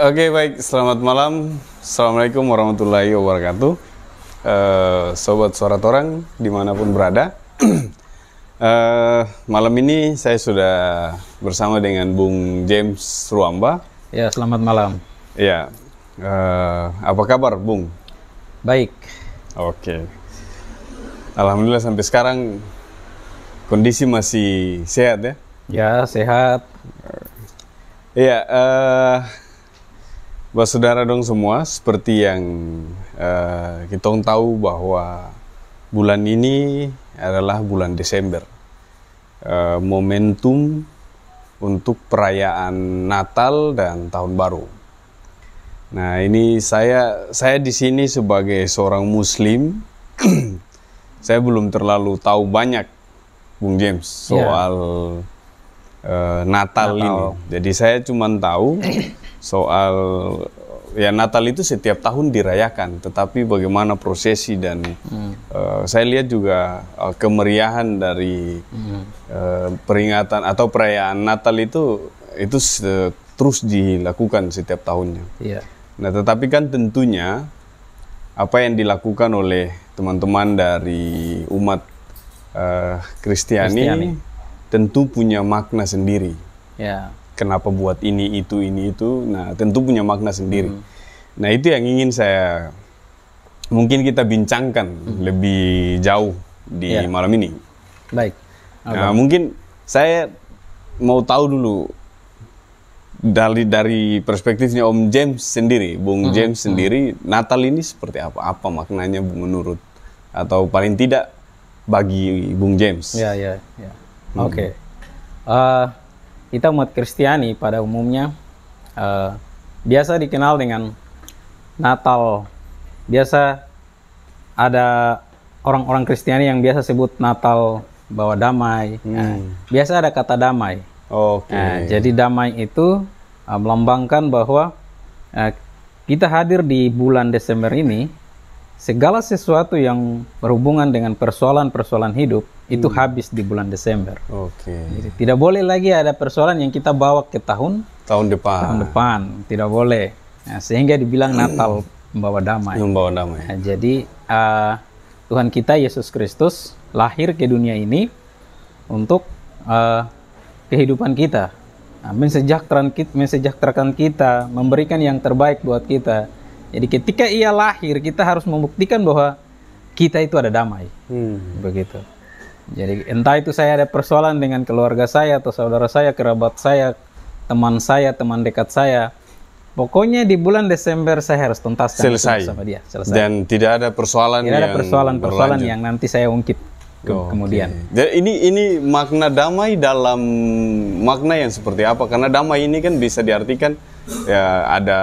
Oke, baik. Selamat malam. Assalamualaikum warahmatullahi wabarakatuh. Sobat Suara Torang dimanapun berada. Malam ini saya sudah bersama dengan Bung James Ruamba. Ya, selamat malam. Ya, apa kabar, Bung? Baik. Oke. Alhamdulillah sampai sekarang kondisi masih sehat ya? Ya, sehat. Iya, buat saudara dong semua, seperti yang kita tahu bahwa bulan ini adalah bulan Desember, momentum untuk perayaan Natal dan Tahun Baru. Nah, ini saya di sini sebagai seorang Muslim, saya belum terlalu tahu banyak, Bung James, soal Natal ini. Jadi saya cuma tahu soal Natal itu setiap tahun dirayakan, tetapi bagaimana prosesi dan saya lihat juga kemeriahan dari peringatan atau perayaan Natal itu terus dilakukan setiap tahunnya. Iya. Nah, tetapi kan tentunya apa yang dilakukan oleh teman-teman dari umat Kristiani tentu punya makna sendiri. Ya. Kenapa buat ini itu. Nah, tentu punya makna sendiri. Nah, itu yang ingin saya mungkin kita bincangkan lebih jauh di malam ini. Baik. Nah, mungkin saya mau tahu dulu dari perspektifnya Om James sendiri, Bung James sendiri, Natal ini seperti apa? Apa maknanya menurut atau paling tidak bagi Bung James? Ya. Oke. Kita umat Kristiani pada umumnya biasa dikenal dengan Natal. Biasa ada orang-orang Kristiani yang biasa sebut Natal bawa damai. Biasa ada kata damai. Oke. Jadi damai itu melambangkan bahwa kita hadir di bulan Desember ini, segala sesuatu yang berhubungan dengan persoalan-persoalan hidup itu habis di bulan Desember. Oke. Jadi, tidak boleh lagi ada persoalan yang kita bawa ke tahun depan. Tidak boleh. Nah, sehingga dibilang Natal membawa damai. Nah, jadi Tuhan kita Yesus Kristus lahir ke dunia ini untuk kehidupan kita, mensejahterakan kita, memberikan yang terbaik buat kita. Jadi ketika ia lahir, kita harus membuktikan bahwa kita itu ada damai. Begitu. Jadi entah itu saya ada persoalan dengan keluarga saya atau saudara saya, kerabat saya, teman dekat saya. Pokoknya di bulan Desember saya harus tuntaskan sama dia. Selesai. Dan tidak ada persoalan yang nanti saya ungkit kemudian. Jadi ini makna damai dalam makna yang seperti apa? Karena damai ini kan bisa diartikan ya ada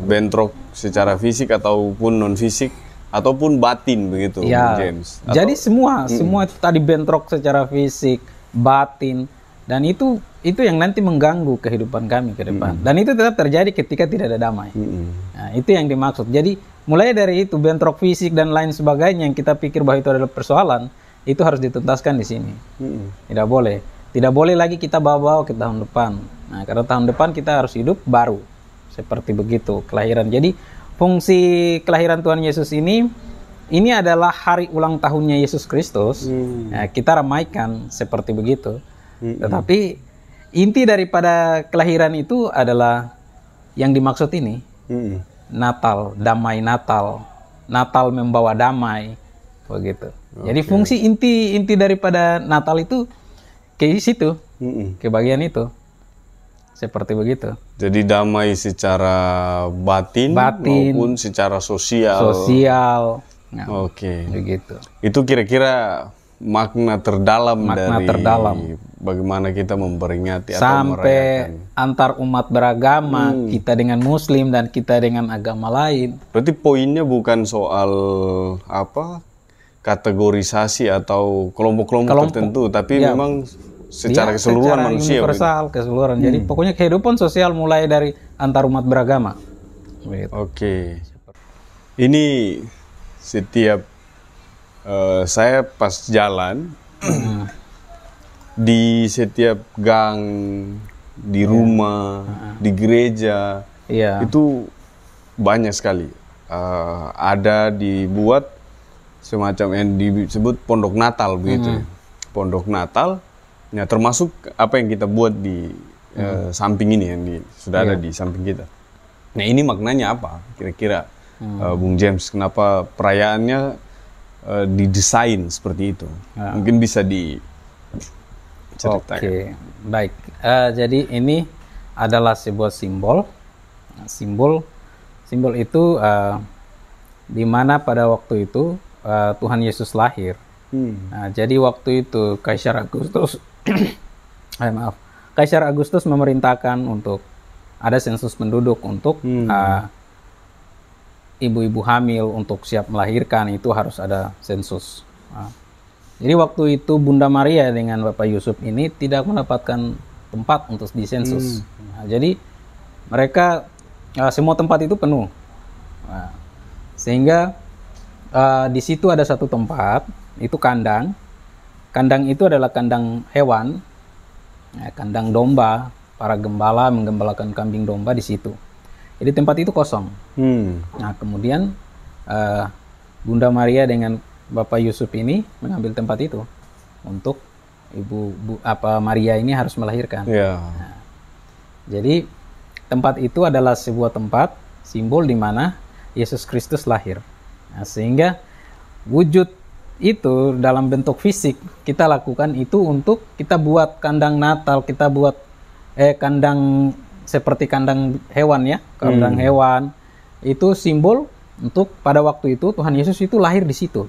bentrok secara fisik ataupun non fisik ataupun batin begitu, ya, James. Jadi semua itu tadi bentrok secara fisik, batin, dan itu yang nanti mengganggu kehidupan kami ke depan. Dan itu tetap terjadi ketika tidak ada damai. Nah, itu yang dimaksud. Jadi mulai dari itu bentrok fisik dan lain sebagainya yang kita pikir bahwa itu adalah persoalan, itu harus dituntaskan di sini. Tidak boleh lagi kita bawa ke tahun depan. Nah, karena tahun depan kita harus hidup baru. Seperti begitu kelahiran. Jadi fungsi kelahiran Tuhan Yesus ini adalah hari ulang tahunnya Yesus Kristus. Nah, kita ramaikan seperti begitu. Tetapi inti daripada kelahiran itu adalah yang dimaksud ini. Natal, damai Natal. Natal membawa damai. Begitu. Jadi fungsi inti daripada Natal itu ke situ, ke bagian itu. Seperti begitu. Jadi damai secara batin maupun secara sosial. Nah, begitu. Itu kira-kira makna terdalam dari bagaimana kita memperingati atau merayakan. Sampai antar umat beragama, kita dengan Muslim dan kita dengan agama lain. Berarti poinnya bukan soal kategorisasi atau kelompok-kelompok tertentu, tapi memang secara keseluruhan manusia, universal, keseluruhan. Jadi pokoknya kehidupan sosial mulai dari antar umat beragama. Oke. Ini setiap saya pas jalan di setiap gang, di rumah, di gereja, Iya. itu banyak sekali. Ada dibuat semacam yang disebut pondok Natal begitu. Pondok Natal, ya termasuk apa yang kita buat di samping ini yang sudah ada di samping kita. Nah ini maknanya apa kira-kira Bung James? Kenapa perayaannya didesain seperti itu? Mungkin bisa diceritakan. Oke, baik. Jadi ini adalah sebuah simbol. Simbol itu di mana pada waktu itu Tuhan Yesus lahir. Nah, jadi waktu itu Kaisar Agustus, Kaisar Agustus memerintahkan untuk ada sensus penduduk untuk ibu-ibu hamil untuk siap melahirkan itu harus ada sensus. Nah, jadi waktu itu Bunda Maria dengan Bapak Yusuf ini tidak mendapatkan tempat untuk disensus. Nah, jadi mereka semua tempat itu penuh. Nah, sehingga di situ ada satu tempat, itu kandang. Kandang itu adalah kandang hewan, kandang domba. Para gembala menggembalakan kambing domba di situ. Jadi tempat itu kosong. Nah kemudian Bunda Maria dengan Bapak Yusuf ini mengambil tempat itu untuk Maria ini harus melahirkan. Nah, jadi tempat itu adalah sebuah tempat simbol di mana Yesus Kristus lahir. Nah, sehingga wujud itu dalam bentuk fisik kita lakukan itu untuk kita buat kandang Natal, kita buat kandang seperti kandang hewan ya, kandang hewan itu simbol untuk pada waktu itu Tuhan Yesus itu lahir di situ,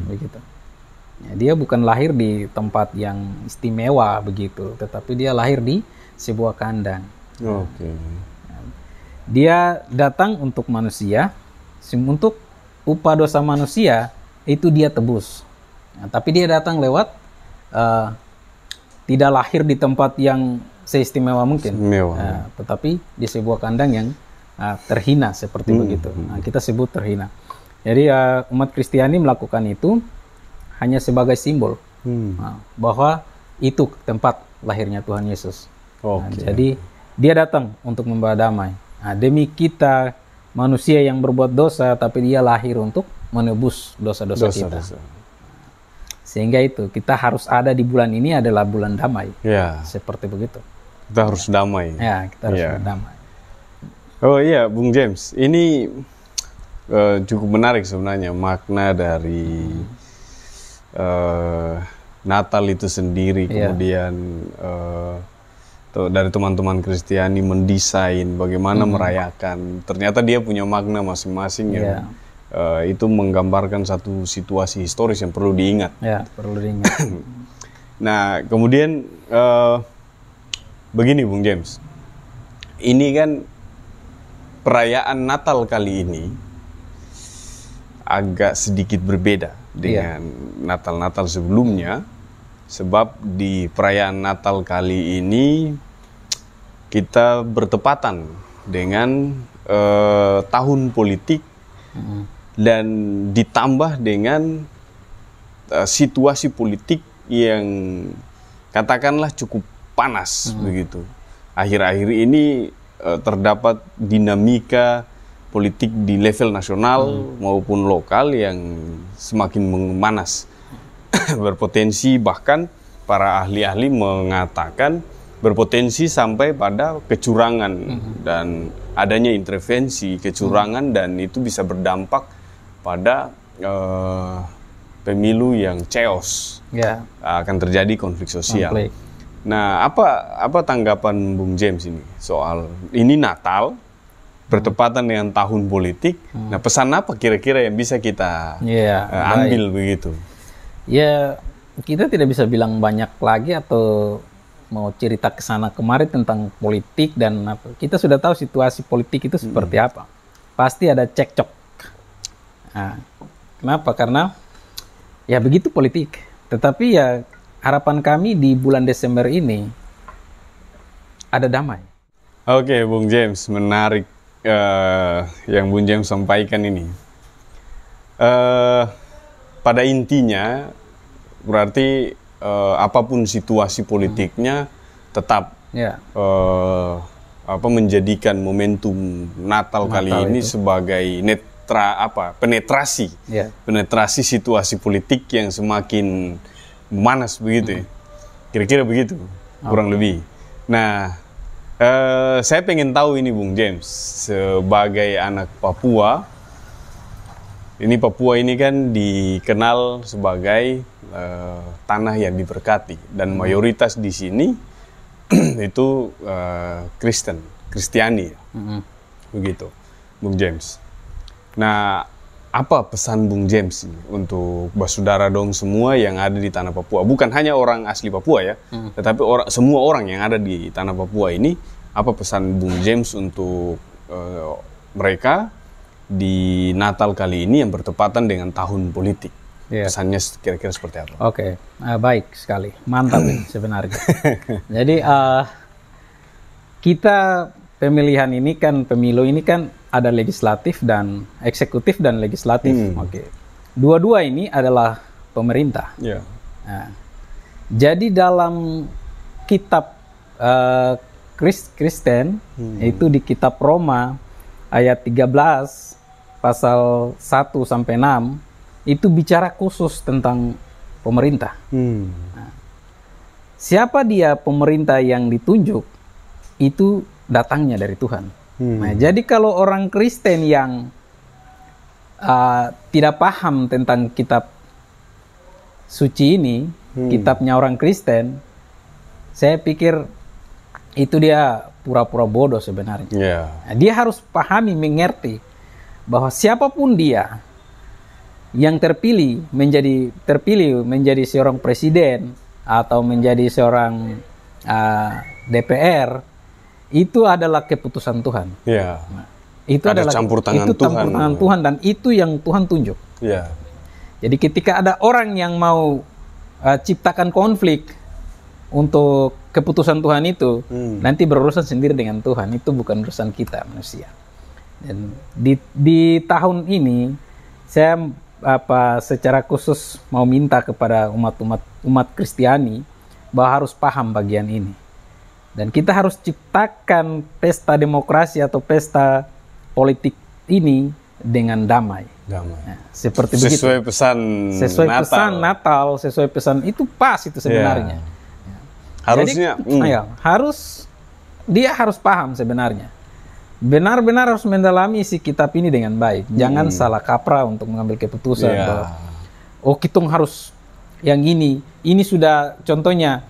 begitu. Ya, dia bukan lahir di tempat yang istimewa begitu, tetapi dia lahir di sebuah kandang. Dia datang untuk manusia, untuk upah dosa manusia itu dia tebus. Nah, tapi dia datang lewat tidak lahir di tempat yang seistimewa mungkin, tetapi di sebuah kandang yang terhina seperti begitu. Nah, kita sebut terhina. Jadi umat Kristiani melakukan itu hanya sebagai simbol bahwa itu tempat lahirnya Tuhan Yesus. Nah, jadi dia datang untuk membawa damai. Nah, demi kita manusia yang berbuat dosa, tapi dia lahir untuk menebus dosa-dosa kita. Sehingga itu kita harus ada di bulan ini adalah bulan damai. Seperti begitu. Kita harus damai. Ya, kita harus damai. Oh iya, Bung James, ini cukup menarik sebenarnya makna dari Natal itu sendiri. Kemudian dari teman-teman Kristiani mendesain bagaimana merayakan. Ternyata dia punya makna masing-masing yang itu menggambarkan satu situasi historis yang perlu diingat. Ya, perlu diingat. Nah, kemudian begini Bung James, ini kan perayaan Natal kali ini agak sedikit berbeda dengan Natal-Natal sebelumnya, sebab di perayaan Natal kali ini kita bertepatan dengan tahun politik dan ditambah dengan situasi politik yang katakanlah cukup panas begitu. Akhir-akhir ini terdapat dinamika politik di level nasional maupun lokal yang semakin memanas. Berpotensi, bahkan para ahli-ahli mengatakan berpotensi sampai pada kecurangan dan adanya intervensi kecurangan, dan itu bisa berdampak pada pemilu yang chaos. Akan terjadi konflik sosial. Nah, apa tanggapan Bung James ini soal ini Natal bertepatan dengan tahun politik? Nah, pesan apa kira-kira yang bisa kita ambil begitu? Ya, kita tidak bisa bilang banyak lagi atau mau cerita ke sana kemari tentang politik dan apa. Kita sudah tahu situasi politik itu seperti apa. Pasti ada cekcok. Nah, kenapa? Karena ya begitu politik. Tetapi ya harapan kami di bulan Desember ini ada damai. Oke, Bung James, menarik yang Bung James sampaikan ini. Pada intinya berarti apapun situasi politiknya tetap menjadikan momentum Natal kali ini itu sebagai penetrasi penetrasi situasi politik yang semakin memanas begitu ya. Kira-kira begitu kurang lebih. Nah, saya pengen tahu ini Bung James, sebagai anak Papua, Papua ini kan dikenal sebagai tanah yang diberkati dan mayoritas di sini itu Kristiani, begitu, Bung James. Nah, apa pesan Bung James ini untuk basudara dong semua yang ada di tanah Papua? Bukan hanya orang asli Papua ya, tetapi semua orang yang ada di tanah Papua ini. Apa pesan Bung James untuk mereka di Natal kali ini yang bertepatan dengan tahun politik? Pesannya kira-kira seperti apa? Oke, baik sekali, mantap sebenarnya. Jadi kita pemilihan ini kan, pemilu ini kan ada legislatif dan eksekutif dan legislatif. Oke, dua-dua ini adalah pemerintah. Nah, jadi dalam kitab Kristen itu di kitab Roma ayat 13 pasal 1 sampai 6 itu bicara khusus tentang pemerintah. Nah, siapa dia pemerintah yang ditunjuk itu datangnya dari Tuhan. Nah, jadi kalau orang Kristen yang tidak paham tentang kitab suci ini, kitabnya orang Kristen, saya pikir itu dia pura-pura bodoh sebenarnya. Nah, dia harus pahami, mengerti bahwa siapapun dia yang terpilih menjadi seorang presiden atau menjadi seorang DPR, itu adalah keputusan Tuhan. Nah, itu adalah campur tangan Tuhan dan itu yang Tuhan tunjuk. Jadi ketika ada orang yang mau ciptakan konflik untuk keputusan Tuhan itu, nanti berurusan sendiri dengan Tuhan. Itu bukan urusan kita manusia. Dan di tahun ini saya secara khusus mau minta kepada umat Kristiani bahwa harus paham bagian ini. Dan kita harus ciptakan pesta demokrasi atau pesta politik ini dengan damai. Nah, seperti sesuai begitu. Sesuai pesan Natal, sesuai pesan itu pas itu sebenarnya. Harusnya. Jadi, dia harus paham sebenarnya. Benar-benar harus mendalami isi kitab ini dengan baik. Jangan salah kaprah untuk mengambil keputusan. Bahwa, kita harus yang ini. Ini sudah contohnya.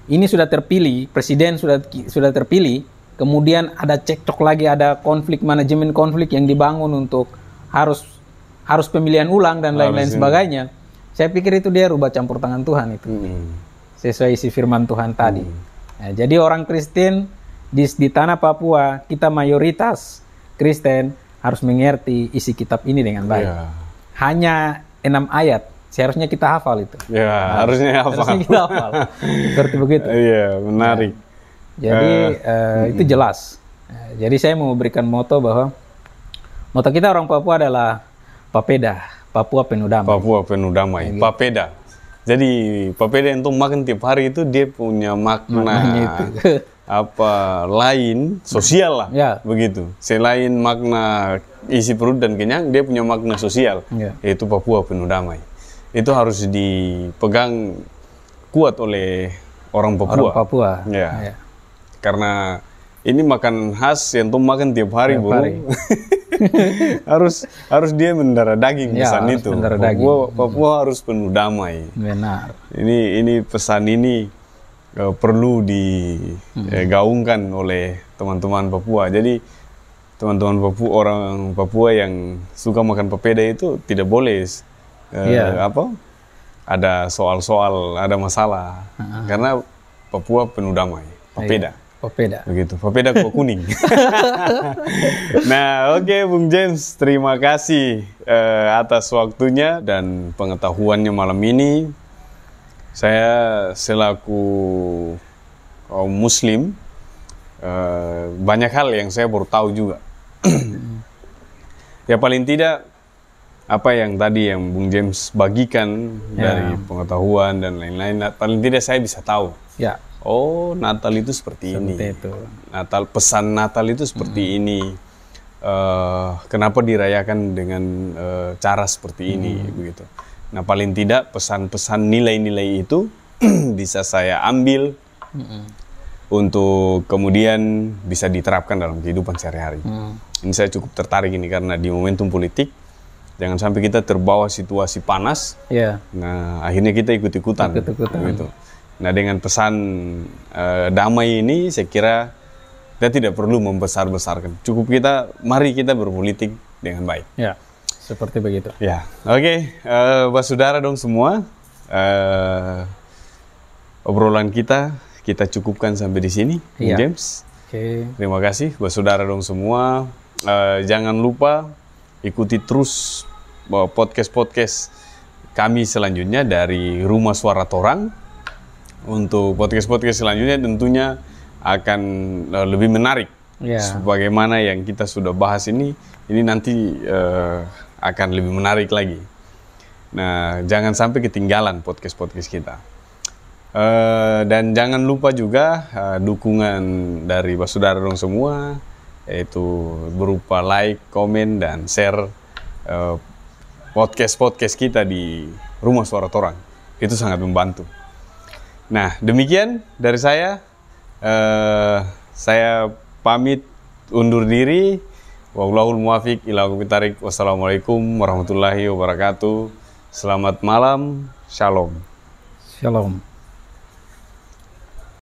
Ini sudah terpilih, presiden sudah terpilih. Kemudian ada cekcok lagi, ada manajemen konflik yang dibangun untuk harus pemilihan ulang dan lain-lain sebagainya. Saya pikir itu dia rubah campur tangan Tuhan itu. Sesuai isi firman Tuhan tadi. Nah, jadi orang Kristen di tanah Papua, kita mayoritas Kristen harus mengerti isi kitab ini dengan baik. Hanya 6 ayat, seharusnya kita hafal itu. Harusnya kita hafal. Seperti begitu. Menarik. Jadi itu jelas. Jadi saya mau memberikan moto bahwa moto kita orang Papua adalah Papeda, Papua penuh damai. Papua penuh damai. Papeda. Jadi papeda yang makan tiap hari itu dia punya makna lain, sosial lah, begitu. Selain makna isi perut dan kenyang, dia punya makna sosial, yaitu Papua penuh damai. Itu harus dipegang kuat oleh orang Papua. Karena ini makan khas yang makan tiap hari, bro. harus dia mendarah daging pesan itu. Papua harus penuh damai. Benar. Ini pesan ini perlu digaungkan oleh teman-teman Papua. Jadi teman-teman Papua, orang Papua yang suka makan papeda itu tidak boleh ada soal-soal, ada masalah. Karena Papua penuh damai. Papeda. Begitu, papeda kuah kuning. Nah, oke, Bung James, terima kasih atas waktunya dan pengetahuannya malam ini. Saya selaku kaum Muslim, banyak hal yang saya baru tahu juga. Ya paling tidak apa yang tadi yang Bung James bagikan dari pengetahuan dan lain-lain, paling tidak saya bisa tahu. oh Natal itu seperti ini. Itu. Natal, pesan Natal itu seperti ini. Kenapa dirayakan dengan cara seperti ini, begitu. Nah, paling tidak pesan-pesan nilai-nilai itu bisa saya ambil untuk kemudian bisa diterapkan dalam kehidupan sehari-hari. Ini saya cukup tertarik ini karena di momentum politik jangan sampai kita terbawa situasi panas. Nah, akhirnya kita ikut-ikutan. Gitu. Nah, dengan pesan damai ini saya kira kita tidak perlu membesar-besarkan. Cukup mari kita berpolitik dengan baik. Ya, seperti begitu. Ya, oke. Bapak saudara dong semua. Obrolan kita cukupkan sampai di sini, James. Terima kasih buat saudara dong semua. Jangan lupa ikuti terus podcast kami selanjutnya dari Rumah Suara Torang. Untuk podcast selanjutnya tentunya akan lebih menarik. Sebagaimana yang kita sudah bahas ini nanti akan lebih menarik lagi. Nah, jangan sampai ketinggalan podcast kita. Dan jangan lupa juga dukungan dari saudara dong semua, yaitu berupa like, komen, dan share podcast kita di Rumah Suara Torang. Itu sangat membantu. Nah, demikian dari saya. Saya pamit undur diri. Wallahul muwaffiq ila aqwamit thariq. Wassalamualaikum warahmatullahi wabarakatuh. Selamat malam. Shalom. Shalom.